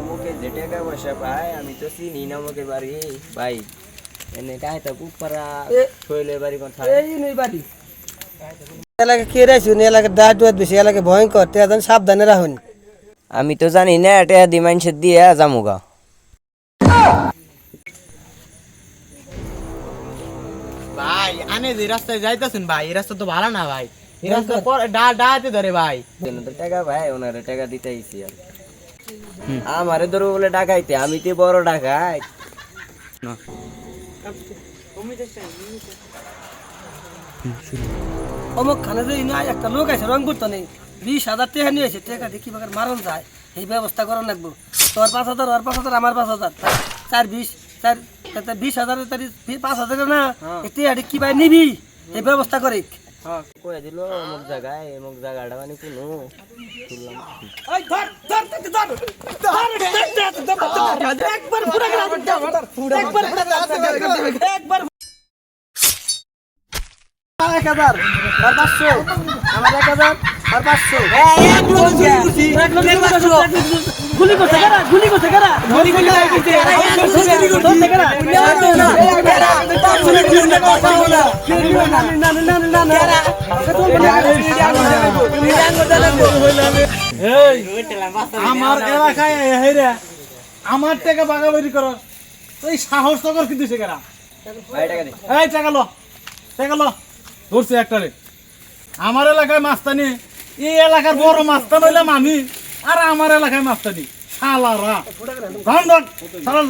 অমুকে যে টাকা পয়সা পায় আমি তো চিনি না অমুকের বাড়ি ভাই এনে কাহিতা পুপারা শৈলের বাড়ি কোন এই নই বাড়ি এলাকা কে রাইছু এলাকা দাঁত দুয়াত বেশি এলাকা ভয়ঙ্কর তে আদান সাবধানে রাখুন আমি তো জানি না এটা দি মানুষের দিয়ে জামুগা ভাই আনে যে রাস্তায় যাইতাছেন ভাই এই রাস্তা তো ভালো না ভাই এই রাস্তা ডাতে ধরে ভাই তো টাকা ভাই ওনারে টাকা দিতে আইছি আর আমারে ধরো বলে ডাকাইতে আমি তো বড় ডাকাই অমুক খানে যে ইনা একটা লোক আছে রংপুর নেই 20,000 টাকা নিয়ে এসে টাকা দেখি বাগার মারণ যায় এই ব্যবস্থা করা লাগবো তোর 5,000 আর 5,000 আমার 5,000 4 20,000 তারি 5,000 না এতে আড়ি কি ভাই নিবি এই ব্যবস্থা করে কয়ে দিল অমুক জায়গায় অমুক জায়গাটা মানে কোনো শুনলাম এই ধর ধর ধর ধর একবার পুরো একবার একবার 1,000 আর 500 আমার 1,000 আর 500 গুলি করতে কারা গুলি করতে কারা গুলি করতে কারা আমার এলাকায় হেরে আমার টাকা বাগাবাড়ি করো এই সাহস তো কর কিন্তু সেখানে ভাই টাকা দে এই টাকা লো ধরছে একটারে আমার এলাকায় মাস্তানি এই এলাকার বড় মাস্তান হইলাম আমি আর আমার এলাকায় মাস্তানি শালারা ধন ধন শালা